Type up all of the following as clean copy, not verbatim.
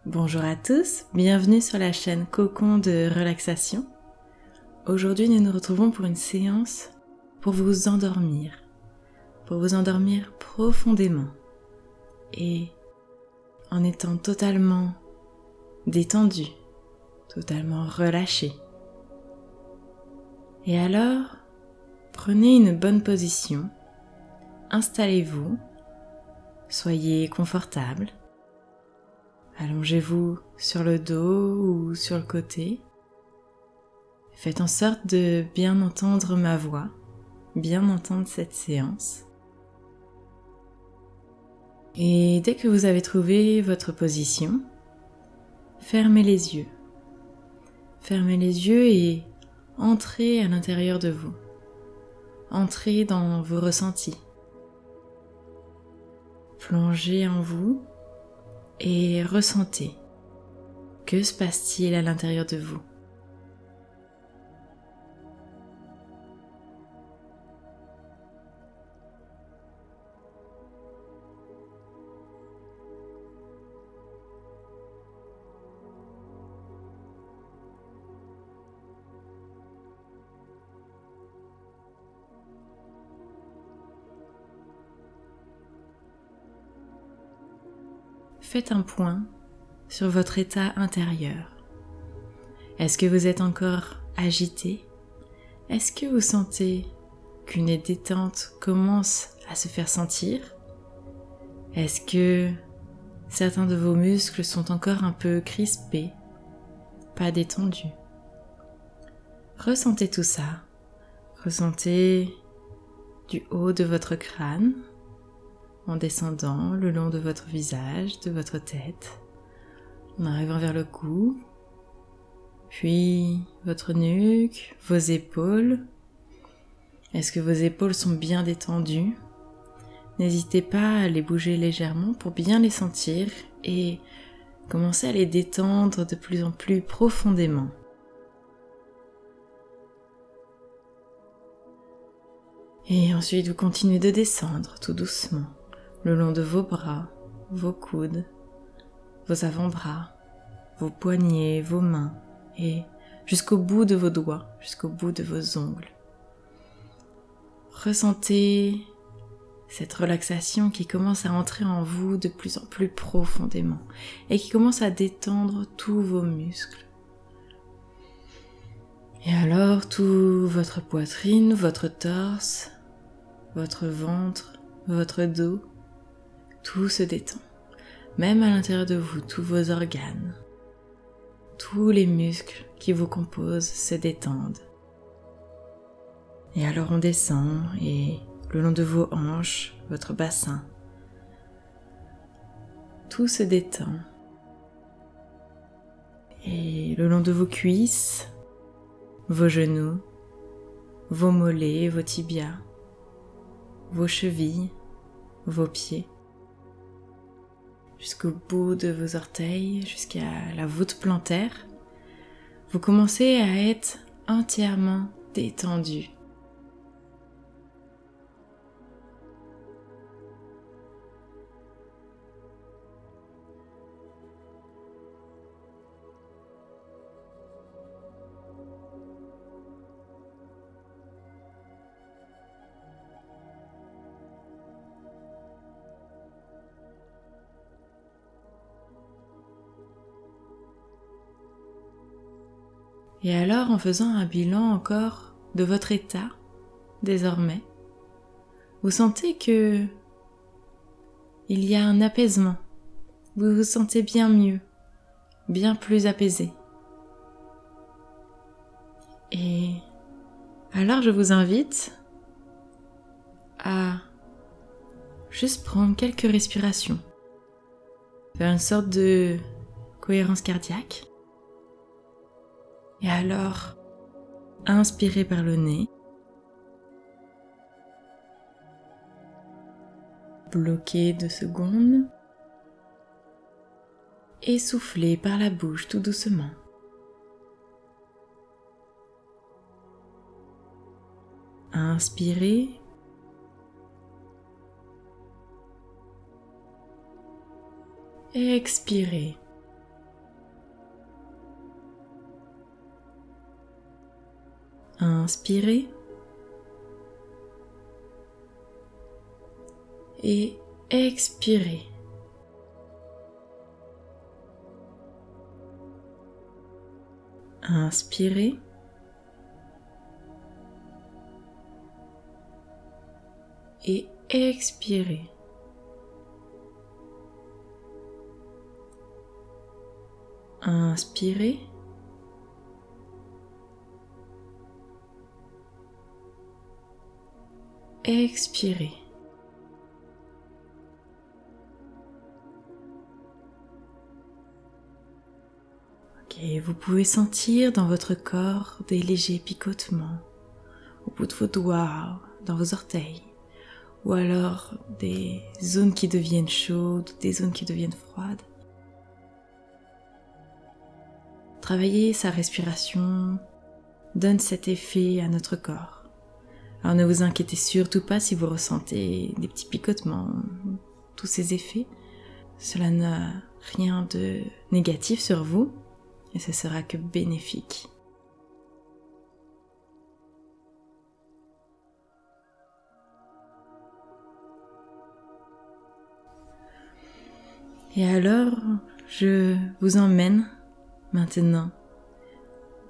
Bonjour à tous, bienvenue sur la chaîne Cocon de relaxation. Aujourd'hui, nous nous retrouvons pour une séance pour vous endormir profondément et en étant totalement détendu, totalement relâché. Et alors, prenez une bonne position, installez-vous, soyez confortable. Allongez-vous sur le dos ou sur le côté. Faites en sorte de bien entendre ma voix, bien entendre cette séance. Et dès que vous avez trouvé votre position, fermez les yeux. Fermez les yeux et entrez à l'intérieur de vous. Entrez dans vos ressentis. Plongez en vous. Et ressentez. Que se passe-t-il à l'intérieur de vous? Faites un point sur votre état intérieur. Est-ce que vous êtes encore agité? Est-ce que vous sentez qu'une détente commence à se faire sentir? Est-ce que certains de vos muscles sont encore un peu crispés, pas détendus? Ressentez tout ça. Ressentez du haut de votre crâne, en descendant le long de votre visage, de votre tête, en arrivant vers le cou, puis votre nuque, vos épaules. Est-ce que vos épaules sont bien détendues? N'hésitez pas à les bouger légèrement pour bien les sentir et commencer à les détendre de plus en plus profondément. Et ensuite, vous continuez de descendre tout doucement le long de vos bras, vos coudes, vos avant-bras, vos poignets, vos mains et jusqu'au bout de vos doigts, jusqu'au bout de vos ongles. Ressentez cette relaxation qui commence à entrer en vous de plus en plus profondément et qui commence à détendre tous vos muscles. Et alors, tout votre poitrine, votre torse, votre ventre, votre dos, tout se détend. Même à l'intérieur de vous, tous vos organes, tous les muscles qui vous composent se détendent. Et alors on descend et le long de vos hanches, votre bassin, tout se détend. Et le long de vos cuisses, vos genoux, vos mollets, vos tibias, vos chevilles, vos pieds, jusqu'au bout de vos orteils, jusqu'à la voûte plantaire, vous commencez à être entièrement détendu. Et alors, en faisant un bilan encore de votre état, désormais, vous sentez que il y a un apaisement. Vous vous sentez bien mieux, bien plus apaisé. Et alors, je vous invite à juste prendre quelques respirations, faire une sorte de cohérence cardiaque. Et alors, inspirez par le nez, bloquez 2 secondes, et soufflez par la bouche tout doucement. Inspirez, et expirez. Inspirez et expirez. Inspirez et expirez. Inspirez expirez. Ok, vous pouvez sentir dans votre corps des légers picotements au bout de vos doigts, dans vos orteils, ou alors des zones qui deviennent chaudes, des zones qui deviennent froides. Travailler sa respiration donne cet effet à notre corps. Alors ne vous inquiétez surtout pas si vous ressentez des petits picotements, tous ces effets. Cela n'a rien de négatif sur vous et ce sera que bénéfique. Et alors, je vous emmène maintenant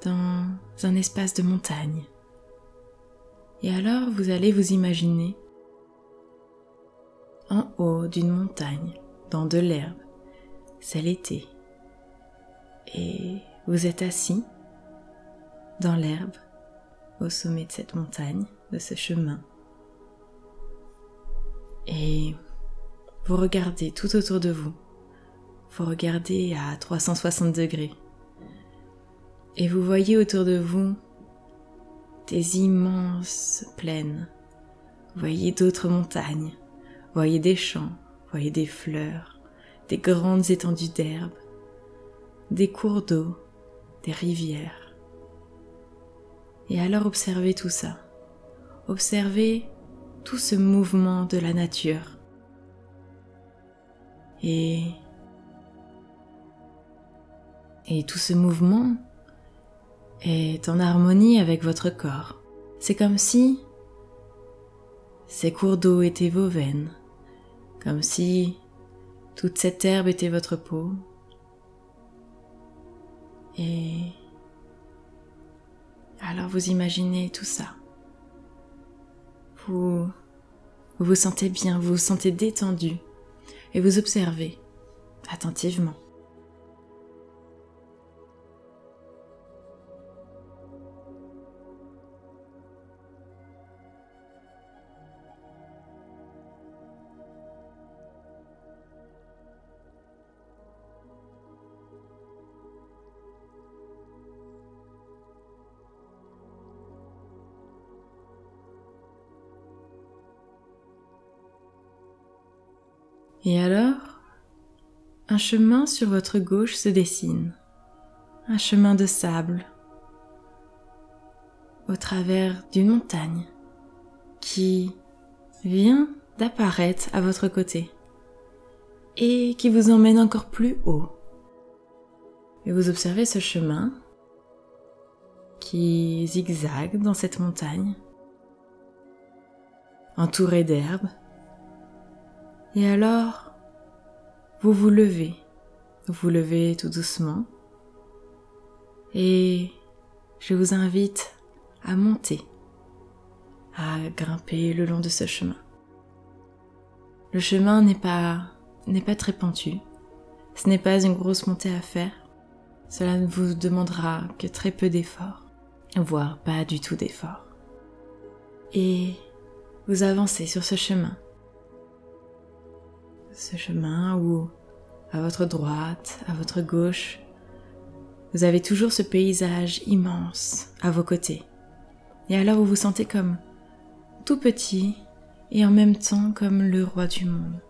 dans un espace de montagne. Et alors, vous allez vous imaginer en haut d'une montagne, dans de l'herbe. C'est l'été. Et vous êtes assis dans l'herbe, au sommet de cette montagne, de ce chemin. Et vous regardez tout autour de vous. Vous regardez à 360 degrés. Et vous voyez autour de vous des immenses plaines. Vous voyez d'autres montagnes. Vous voyez des champs. Vous voyez des fleurs. Des grandes étendues d'herbe. Des cours d'eau. Des rivières. Et alors observez tout ça. Observez tout ce mouvement de la nature. Et tout ce mouvement est en harmonie avec votre corps. C'est comme si ces cours d'eau étaient vos veines, comme si toute cette herbe était votre peau. Et alors vous imaginez tout ça. Vous vous sentez bien, vous vous sentez détendu et vous observez attentivement. Et alors, un chemin sur votre gauche se dessine, un chemin de sable, au travers d'une montagne qui vient d'apparaître à votre côté et qui vous emmène encore plus haut. Et vous observez ce chemin qui zigzague dans cette montagne, entouré d'herbes. Et alors, vous vous levez tout doucement et je vous invite à monter, à grimper le long de ce chemin. Le chemin n'est pas très pentu, ce n'est pas une grosse montée à faire, cela ne vous demandera que très peu d'efforts, voire pas du tout d'efforts. Et vous avancez sur ce chemin où, à votre droite, à votre gauche, vous avez toujours ce paysage immense à vos côtés. Et alors vous vous sentez comme tout petit et en même temps comme le roi du monde.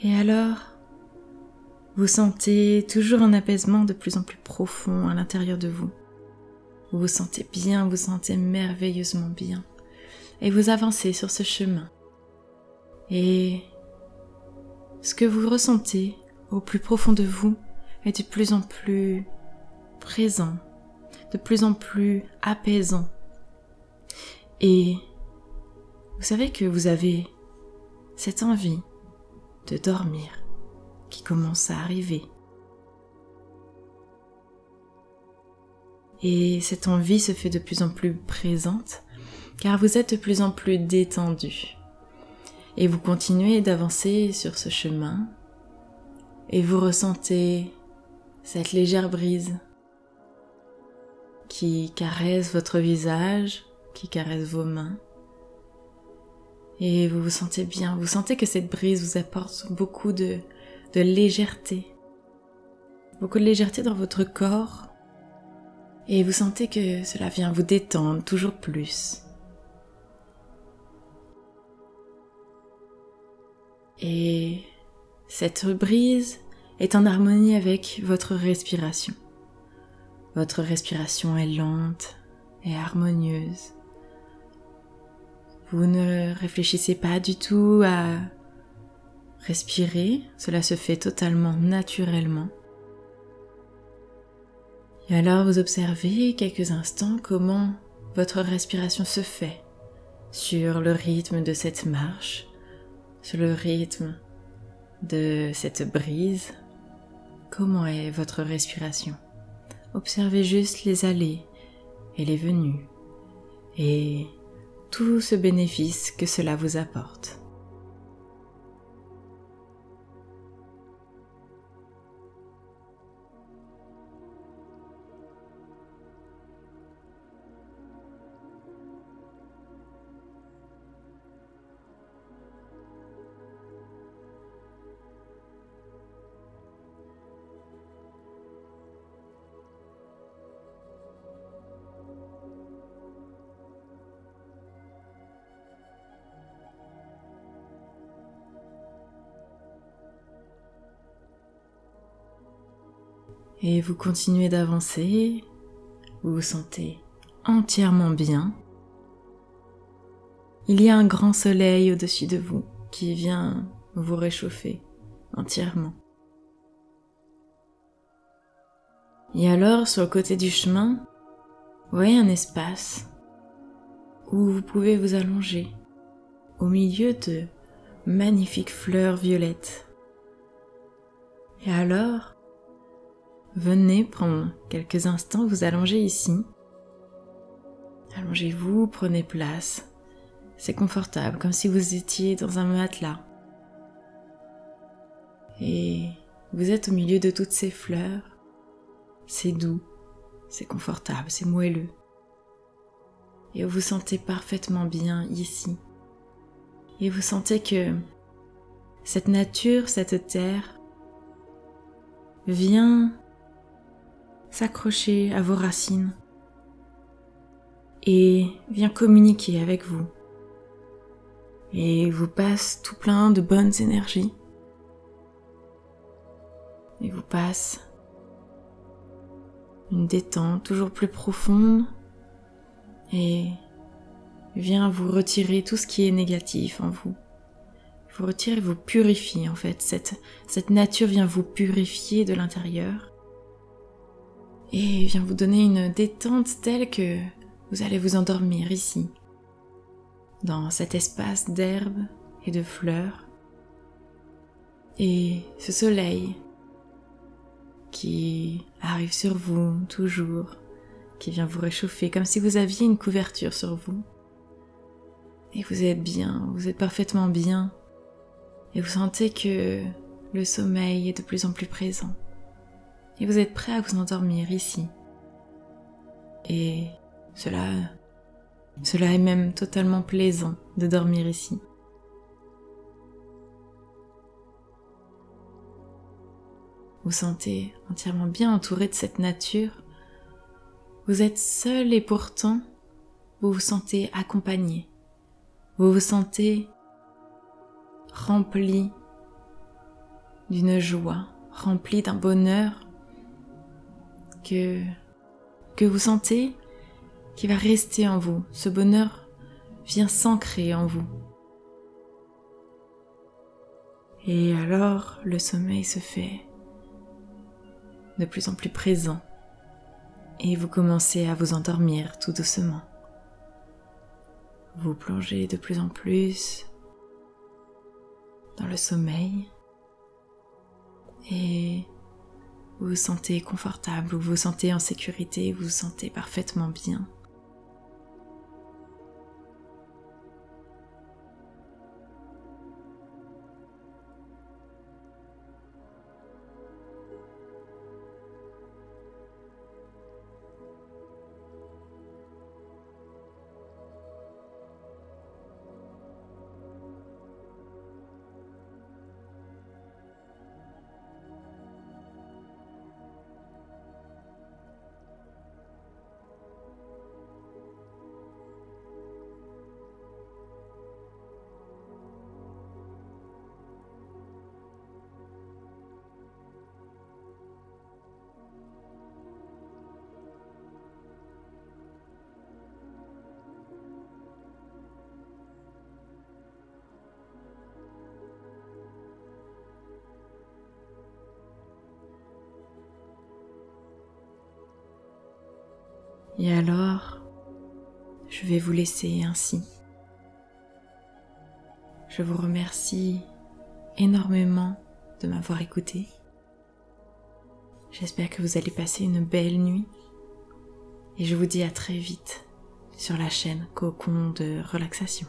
Et alors, vous sentez toujours un apaisement de plus en plus profond à l'intérieur de vous. Vous vous sentez bien, vous vous sentez merveilleusement bien. Et vous avancez sur ce chemin. Et ce que vous ressentez au plus profond de vous est de plus en plus présent, de plus en plus apaisant. Et vous savez que vous avez cette envie de dormir qui commence à arriver. Et cette envie se fait de plus en plus présente car vous êtes de plus en plus détendu. Et vous continuez d'avancer sur ce chemin et vous ressentez cette légère brise qui caresse votre visage, qui caresse vos mains. Et vous vous sentez bien, vous sentez que cette brise vous apporte beaucoup de légèreté. Beaucoup de légèreté dans votre corps. Et vous sentez que cela vient vous détendre toujours plus. Et cette brise est en harmonie avec votre respiration. Votre respiration est lente et harmonieuse. Vous ne réfléchissez pas du tout à respirer, cela se fait totalement naturellement. Et alors vous observez quelques instants comment votre respiration se fait sur le rythme de cette marche, sur le rythme de cette brise. Comment est votre respiration? Observez juste les allées et les venues et tout ce bénéfice que cela vous apporte. Et vous continuez d'avancer, vous vous sentez entièrement bien. Il y a un grand soleil au-dessus de vous qui vient vous réchauffer entièrement. Et alors, sur le côté du chemin, vous voyez un espace où vous pouvez vous allonger au milieu de magnifiques fleurs violettes. Et alors, venez prendre quelques instants, vous allonger ici. Allongez-vous, prenez place. C'est confortable, comme si vous étiez dans un matelas. Et vous êtes au milieu de toutes ces fleurs. C'est doux, c'est confortable, c'est moelleux. Et vous vous sentez parfaitement bien ici. Et vous sentez que cette nature, cette terre, vient s'accrocher à vos racines et vient communiquer avec vous et vous passe tout plein de bonnes énergies et vous passe une détente toujours plus profonde et vient vous retirer tout ce qui est négatif en vous. Vous retire, vous purifie en fait, cette nature vient vous purifier de l'intérieur et vient vous donner une détente telle que vous allez vous endormir ici, dans cet espace d'herbes et de fleurs. Et ce soleil qui arrive sur vous toujours, qui vient vous réchauffer comme si vous aviez une couverture sur vous. Et vous êtes bien, vous êtes parfaitement bien. Et vous sentez que le sommeil est de plus en plus présent. Et vous êtes prêt à vous endormir ici. Et cela est même totalement plaisant de dormir ici. Vous sentez entièrement bien entouré de cette nature. Vous êtes seul et pourtant, vous vous sentez accompagné. Vous vous sentez rempli d'une joie, rempli d'un bonheur que vous sentez qui va rester en vous. Ce bonheur vient s'ancrer en vous. Et alors, le sommeil se fait de plus en plus présent et vous commencez à vous endormir tout doucement. Vous plongez de plus en plus dans le sommeil et vous vous sentez confortable, vous vous sentez en sécurité, vous vous sentez parfaitement bien. Et alors, je vais vous laisser ainsi. Je vous remercie énormément de m'avoir écouté. J'espère que vous allez passer une belle nuit. Et je vous dis à très vite sur la chaîne Cocon de relaxation.